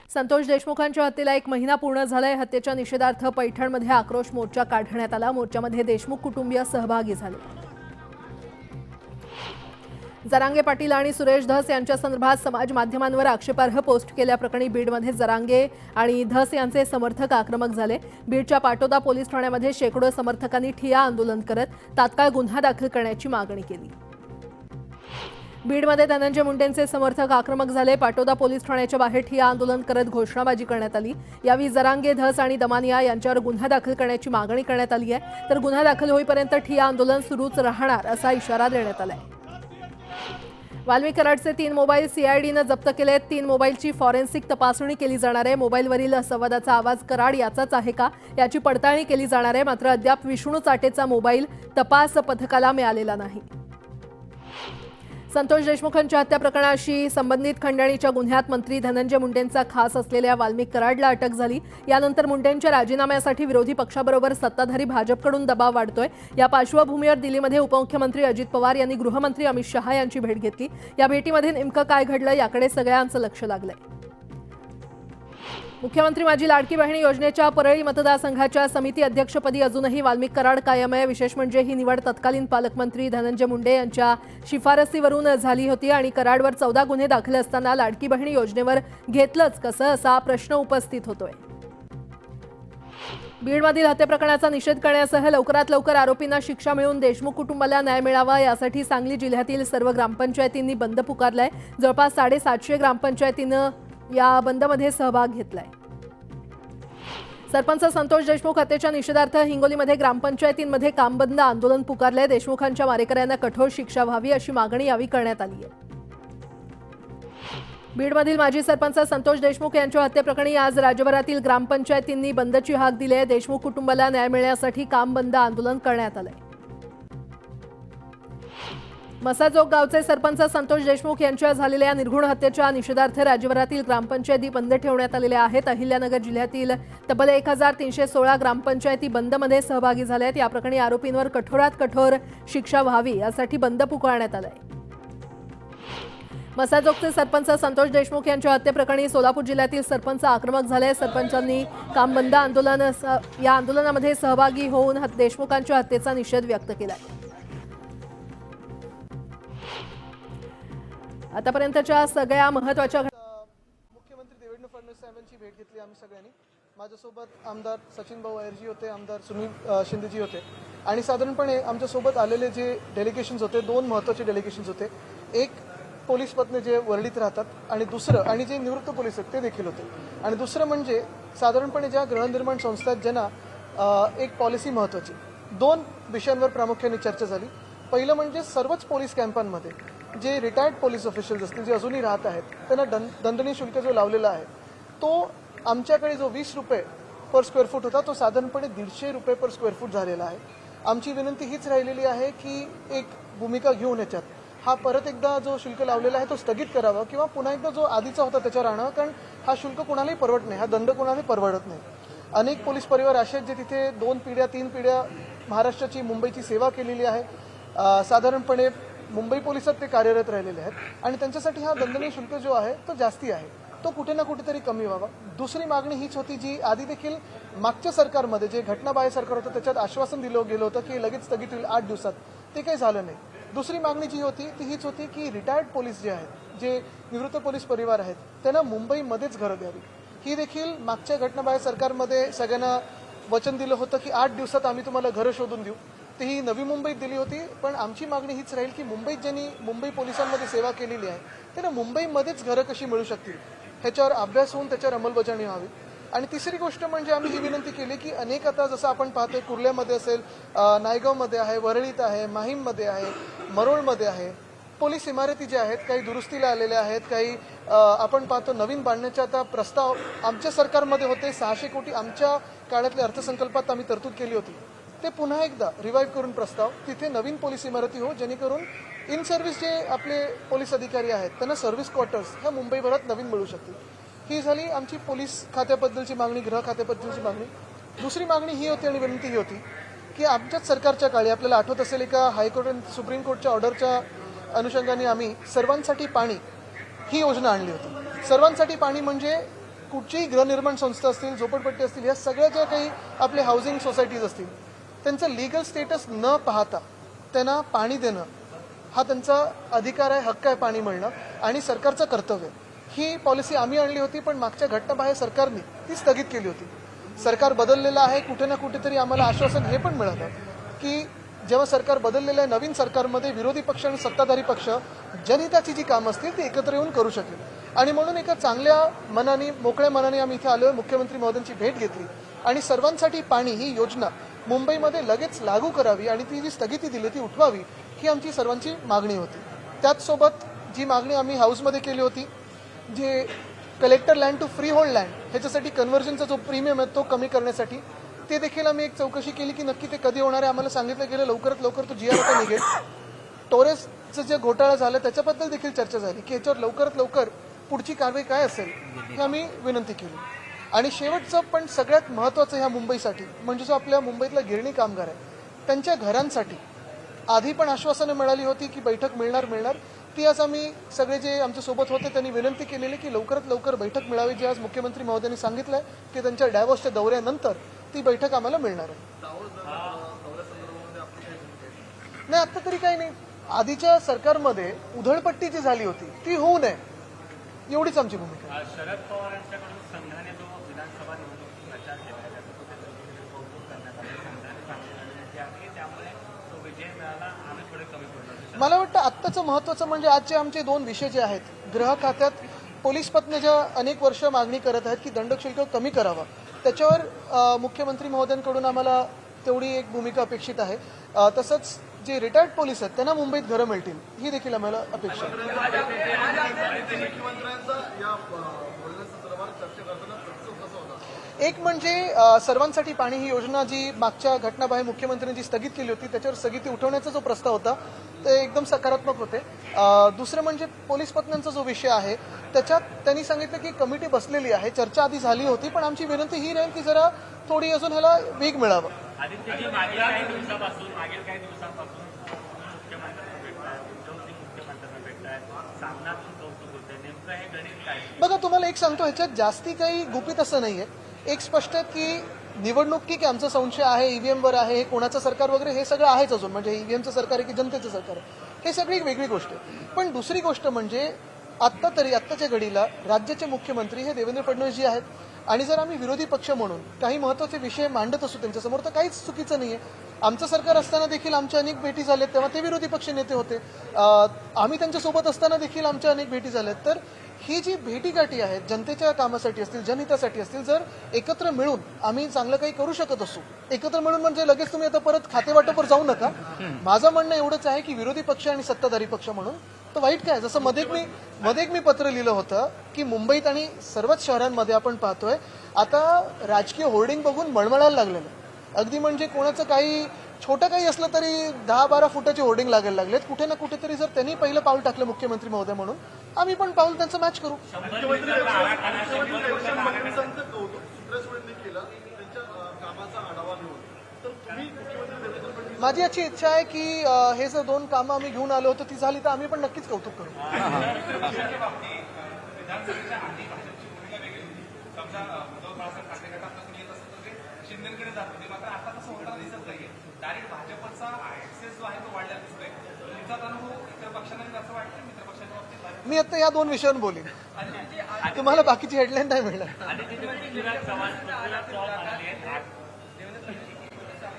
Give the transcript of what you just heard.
संतोष देशमुखांच्या हत्येला 1 महिना पूर्ण झालाय। हत्येच्या निषेधार्थ पैठणमध्ये आक्रोश मोर्चा काढण्यात आला। मोर्चामध्ये देशमुख कुटुंबीय सहभागी झाले। जरांगे पाटील आणि सुरेश धस यांच्या संदर्भात समाज माध्यमांवर आक्षेपार्ह पोस्ट केल्याप्रकरणी बीडमध्ये जरांगे आणि धस यांचे समर्थक आक्रमक झाले। बीडच्या पाटोदा पोलीस ठाण्यामध्ये शेकडो समर्थकांनी ठिय्या आंदोलन करत तात्काळ गुन्हा दाखल करण्याची मागणी केली। बीडमध्ये धनंजय मुंडेंचे समर्थक आक्रमक झाले। पाटोदा पोलीस ठाण्याच्या बाहेर ठिय्या आंदोलन करत घोषणाबाजी करण्यात आली। यावेळी जरांगे, धस आणि दमानिया यांच्यावर गुन्हा दाखल करण्याची मागणी करण्यात आली आहे। तर गुन्हा दाखल होईपर्यंत ठिय्या आंदोलन सुरूच राहणार असा इशारा देण्यात आलाय। वाल्मिक कराडचे 3 मोबाईल सीआयडीने जप्त केले। 3 मोबाईलची फॉरेन्सिक तपासणी केली जाणार आहे। मोबाईलवरील संवादाचा आवाज कराड याचाच आहे का याची पडताळणी केली जाणार आहे। मात्र अद्याप विष्णू चाटेचा मोबाईल तपास पथकाला मिळालेला नाही। संतोष देशमुखांच्या हत्या प्रकरणाशी संबंधित खंडणीच्या गुन्ह्यात मंत्री धनंजय मुंडेंचा खास असलेल्या वाल्मिक कराडला अटक झाली। यानंतर मुंडेंच्या राजीनाम्यासाठी विरोधी पक्षाबरोबर सत्ताधारी भाजपकडून दबाव वाढतोय। या पार्श्वभूमीवर दिल्लीमध्ये उपमुख्यमंत्री अजित पवार यांनी गृहमंत्री अमित शहा यांची भेट घेतली। या भेटीमध्ये नेमकं काय घडलं याकडे सगळ्यांचं लक्ष लागलंय। मुख्यमंत्री माझी लाडकी बहिणी योजनेच्या परळी मतदारसंघाच्या समिती अध्यक्षपदी अजूनही वाल्मिक कराड कायम आहे। विशेष म्हणजे ही निवड तत्कालीन पालकमंत्री धनंजय मुंडे यांच्या शिफारसीवरून झाली होती आणि कराडवर 14 गुन्हे दाखल असताना लाडकी बहिणी योजनेवर घेतलंच कसं असा प्रश्न उपस्थित होतोय। बीडमधील हत्या प्रकरणाचा निषेध करण्यासह लवकरात लवकर आरोपींना शिक्षा मिळून देशमुख कुटुंबाला न्याय मिळावा यासाठी सांगली जिल्ह्यातील सर्व ग्रामपंचायतींनी बंद पुकारलाय। जवळपास 750 ग्रामपंचायतींनी या बंदमध्ये सहभाग घेतलाय। सरपंच संतोष देशमुख हत्येच्या निषेधार्थ हिंगोलीमध्ये ग्रामपंचायतींमध्ये काम बंद आंदोलन पुकारले। देशमुखांच्या मारेकऱ्यांना कठोर शिक्षा व्हावी अशी मागणी यावेळी करण्यात आली आहे। बीडमधील माजी सरपंच संतोष देशमुख यांच्या हत्येप्रकरणी आज राज्यभरातील ग्रामपंचायतींनी बंदची हाक दिली आहे। देशमुख कुटुंबाला न्याय मिळण्यासाठी काम बंद आंदोलन करण्यात आलंय। मसाजोग गावचे सरपंच संतोष देशमुख यांच्या झालेल्या निर्घृण हत्येच्या निषेधार्थ राज्यभरातील ग्रामपंचायती बंद ठेवण्यात आलेल्या आहेत। अहिल्यानगर जिल्ह्यातील तब्बल 1316 ग्रामपंचायती बंदमध्ये सहभागी झाल्या आहेत। या प्रकरणी आरोपींवर कठोरात कठोर शिक्षा व्हावी यासाठी बंद पुकारण्यात आलाय। मसाजोगचे सरपंच संतोष देशमुख यांच्या हत्येप्रकरणी सोलापूर जिल्ह्यातील सरपंच आक्रमक झाले। सरपंचांनी काम बंद या आंदोलनामध्ये सहभागी होऊन देशमुखांच्या हत्येचा निषेध व्यक्त केलाय। आतापर्यंतच्या सगळ्या महत्त्वाच्या मुख्यमंत्री देवेंद्र फडणवीस साहेबांची भेट घेतली आम्ही सगळ्यांनी। माझ्यासोबत आमदार सचिन भाऊ अय्यरजी होते, आमदार सुनील शिंदेजी होते आणि साधारणपणे आमच्यासोबत आलेले जे डेलिगेशन्स होते 2 महत्त्वाचे डेलिगेशन्स होते। एक पोलीस पत्नी जे वर्लीत राहतात आणि दुसरं आणि जे निवृत्त पोलीस आहेत ते देखील होते। आणि दुसरं म्हणजे साधारणपणे ज्या गृहनिर्माण संस्था आहेत ज्यांना एक पॉलिसी महत्त्वाची 2 विषयांवर प्रामुख्याने चर्चा झाली। पहिलं म्हणजे सर्वच पोलीस कॅम्पांमध्ये जे रिटायर्ड पोलीस ऑफिशियल्स असतील जे अजूनही राहत आहेत त्यांना दंडनीय शुल्क जो लावलेला आहे तो आमच्याकडे जो 20 रुपये पर स्क्वेअर फूट होता तो साधारणपणे 150 रुपये पर स्क्वेअर फूट झालेला आहे। आमची विनंती हीच राहिलेली आहे की एक भूमिका घेऊन याच्यात हा परत एकदा जो शुल्क लावलेला आहे तो स्थगित करावा किंवा पुन्हा एकदा जो आधीचा होता त्याच्यावर आणावा, कारण हा शुल्क कोणालाही परवडत नाही, हा दंड कोणालाही परवडत नाही। अनेक पोलीस परिवार असे आहेत जे तिथे 2 पिढ्या 3 पिढ्या महाराष्ट्राची मुंबईची सेवा केलेली आहे। साधारणपणे मुंबई पोलिसात ते कार्यरत राहिलेले आहेत आणि त्यांच्यासाठी हा दंडनीय शुल्क जो आहे तो जास्ती आहे, तो कुठे ना कुठेतरी कमी व्हावा। दुसरी मागणी हीच होती जी आधी देखील मागच्या सरकारमध्ये जे घटनाबाह्य सरकार होतं त्याच्यात आश्वासन दिलं गेलं होतं की लगेच स्थगित होईल 8 दिवसात, ते काही झालं नाही। दुसरी मागणी जी होती ती हीच होती की रिटायर्ड पोलीस जे आहेत, जे निवृत्त पोलीस परिवार आहेत त्यांना मुंबईमध्येच घरं द्यावी। ही देखील मागच्या घटनाबाह्य सरकारमध्ये सगळ्यांना वचन दिलं होतं की 8 दिवसात आम्ही तुम्हाला घरं शोधून देऊ, ही नवी मुंबईत दिली होती। पण आमची मागणी हीच राहील की मुंबईत ज्यांनी मुंबई पोलिसांमध्ये सेवा केलेली आहे त्यांना मुंबईमध्येच घरं कशी मिळू शकतील ह्याच्यावर अभ्यास होऊन त्याच्यावर अंमलबजावणी व्हावी। आणि तिसरी गोष्ट म्हणजे आम्ही ही विनंती केली की अनेक आता जसं आपण पाहतोय कुर्ल्यामध्ये असेल, नायगावमध्ये आहे, वरळीत आहे, माहीममध्ये आहे, मरोळमध्ये आहे, पोलीस इमारती ज्या आहेत काही दुरुस्तीला आलेल्या आहेत, काही आपण पाहतो नवीन बांधण्याचे आता प्रस्ताव आमच्या सरकारमध्ये होते। 600 कोटी आमच्या काळातल्या अर्थसंकल्पात आम्ही तरतूद केली होती, ते पुन्हा एकदा रिवाईव्ह करून प्रस्ताव तिथे नवीन पोलीस इमारती हो जेणेकरून इन सर्व्हिस जे आपले पोलीस अधिकारी आहेत त्यांना सर्व्हिस क्वार्टर्स ह्या मुंबईभरात नवीन मिळू शकतील। ही झाली आमची पोलीस खात्याबद्दलची मागणी, गृह खात्याबद्दलची मागणी। दुसरी मागणी ही होती आणि विनंती ही होती की आमच्याच सरकारच्या काळी आपल्याला आठवत असेल एका हायकोर्ट आणि सुप्रीम कोर्टच्या ऑर्डरच्या अनुषंगाने आम्ही सर्वांसाठी पाणी ही योजना आणली होती। सर्वांसाठी पाणी म्हणजे कुठचीही गृहनिर्माण संस्था असतील, झोपडपट्टी असतील, या सगळ्या ज्या काही आपले हाऊसिंग सोसायटीज असतील, त्यांचं लिगल स्टेटस न पाहता त्यांना पाणी देणं हा त्यांचा अधिकार आहे, हक्क आहे पाणी मिळणं, आणि सरकारचं कर्तव्य आहे. ही पॉलिसी आम्ही आणली होती, पण मागच्या घटनाबाह्य सरकारने ती स्थगित केली होती. सरकार बदललेलं आहे, कुठे ना कुठेतरी आम्हाला आश्वासन हे पण मिळालं की जेव्हा सरकार बदललेलं आहे, नवीन सरकारमध्ये विरोधी पक्ष आणि सत्ताधारी पक्ष जनहिताची जी कामं असतील ती एकत्र येऊन करू शकेल. आणि म्हणून एका चांगल्या मनाने, मोकळ्या मनाने आम्ही इथे आलो, मुख्यमंत्री महोदयांची भेट घेतली आणि सर्वांसाठी पाणी ही योजना मुंबईमध्ये लगेच लागू करावी आणि ती जी स्थगिती दिली ती उठवावी, ही आमची सर्वांची मागणी होती. त्याचसोबत जी मागणी आम्ही हाऊसमध्ये केली होती, जे collector land to freehold land ह्याच्यासाठी कन्व्हर्जनचा जो प्रीमियम आहे तो कमी करण्यासाठी, ते देखील आम्ही एक चौकशी केली की नक्की ते कधी होणार आहे. आम्हाला सांगितलं गेलं लवकरात लवकर तो GR आता निघेल. टोरेसचं जे घोटाळा झाला त्याच्याबद्दल देखील चर्चा झाली की याच्यावर लवकरात लवकर पुढची कारवाई काय असेल हे आम्ही विनंती केली. आणि शेवटचं पण सगळ्यात महत्त्वाचं ह्या मुंबईसाठी म्हणजे जो आपल्या मुंबईतला गिरणी कामगार आहे त्यांच्या घरांसाठी आधी पण आश्वासनं मिळाली होती की बैठक मिळणार. ती आज आम्ही सगळे जे आमच्या सोबत होते त्यांनी विनंती केलेली की लवकरात लवकर बैठक मिळावी, जी आज मुख्यमंत्री महोदयांनी सांगितलंय की त्यांच्या डायव्होर्सच्या दौऱ्यानंतर ती बैठक आम्हाला मिळणार आहे. नाही, आता तरी काही नाही. आधीच्या सरकारमध्ये उधळपट्टी जी झाली होती ती होऊ नये एवढीच आमची भूमिका आहे. शरद पवार यांच्याकडून संघाने जो विधानसभा निवडणूक प्रचार केला आहे त्याचं कुठेतरी कौतुक करण्यात आलं, संघाने सांगितलं आहे त्यामुळे तो विजय मिळाला, आम्ही थोडे कमी पडलो. मला वाटतं आत्ताचं महत्त्वाचं म्हणजे आजचे आमचे 2 विषय जे आहेत, गृह खात्यात पोलीस पत्नी ज्या अनेक वर्ष मागणी करत आहेत की दंडशुल्क कमी करावं, त्याच्यावर मुख्यमंत्री महोदयांकडून आम्हाला तेवढी एक भूमिका अपेक्षित आहे. तसंच जे रिटायर्ड पोलीस आहेत त्यांना मुंबईत घरं मिळतील ही देखील आम्हाला अपेक्षा आहे. एक म्हणजे सर्वांसाठी पाणी ही योजना जी मागच्या घटनाबाह्य मुख्यमंत्र्यांनी जी स्थगित केली होती त्याच्यावर स्थगिती उठवण्याचा जो प्रस्ताव होता ते एकदम सकारात्मक होते. दुसरं म्हणजे पोलीस पत्न्यांचा जो विषय आहे त्याच्यात त्यांनी सांगितलं की कमिटी बसलेली आहे, चर्चा आधी झाली होती, पण आमची विनंती ही राहील की जरा थोडी अजून ह्याला वेग मिळावा. आदित्यजी मागील काही दिवसांपासून मुख्यमंत्र्यांना भेटताय, उद्धव सिंग मुख्यमंत्र्यांना भेटताय, सामनातून कौतुक होते, नेमकं हे गणित काय? बघा, तुम्हाला एक सांगतो, ह्याच्यात जास्ती काही गुपित असं नाहीये. एक स्पष्ट की निवडणूक की आमचा संशय आहे EVM वर आहे, हे कोणाचं सरकार वगैरे हे सगळं आहेच अजून, म्हणजे EVMचं सरकार आहे की जनतेचं सरकार आहे हे सगळी एक वेगळी गोष्ट आहे. पण दुसरी गोष्ट म्हणजे आत्ताच्या घडीला राज्याचे मुख्यमंत्री हे देवेंद्र फडणवीसजी आहेत आणि जर आम्ही विरोधी पक्ष म्हणून काही महत्त्वाचे विषय मांडत असू त्यांच्यासमोर तर काहीच चुकीचं नाहीये. आमचं सरकार असताना देखील आमच्या अनेक भेटी झाल्यात, तेव्हा ते विरोधी पक्ष नेते होते. आम्ही त्यांच्यासोबत असताना देखील आमच्या अनेक भेटी झाल्यात. तर ही जी भेटीगाठी आहेत जनतेच्या कामासाठी असतील, जनहितासाठी असतील, जर एकत्र मिळून आम्ही चांगलं काही करू शकत असू, एकत्र मिळून म्हणजे लगेच तुम्ही आता परत खातेवाटपावर जाऊ नका. माझं म्हणणं एवढंच आहे की विरोधी पक्ष आणि सत्ताधारी पक्ष म्हणून तर वाईट काय. जसं मध्ये एक मी पत्र लिहिलं होतं की मुंबईत आणि सर्वच शहरांमध्ये आपण पाहतोय आता राजकीय होर्डिंग बघून मळमळायला लागलेलं. अगदी म्हणजे कोणाचं काही छोटं काही असलं तरी 10-12 फुटाचे होर्डिंग लागायला लागलेत. कुठे ना कुठेतरी जर त्यांनी पहिलं पाऊल टाकलं मुख्यमंत्री महोदय म्हणून, आम्ही पण पाऊल त्यांचं मॅच करू. माझी अशी इच्छा आहे की हे जर 2 कामं आम्ही घेऊन आलो होतो ती झाली तर आम्ही पण नक्कीच कौतुक करू. शिंदेकडे जात होते, मात्र आता तसं होताना दिसत नाहीये. डायरेक्ट भाजपचा ऍक्सेस जो आहे तो वाढलेला दिसतोय. तुमचा अनुभव इतर पक्षांना असं वाटतं, मित्र पक्षांच्या बाबतीत? मी आता या 2 विषयांवर बोलेन, तुम्हाला बाकीची हेडलाईन नाही मिळणार. आणि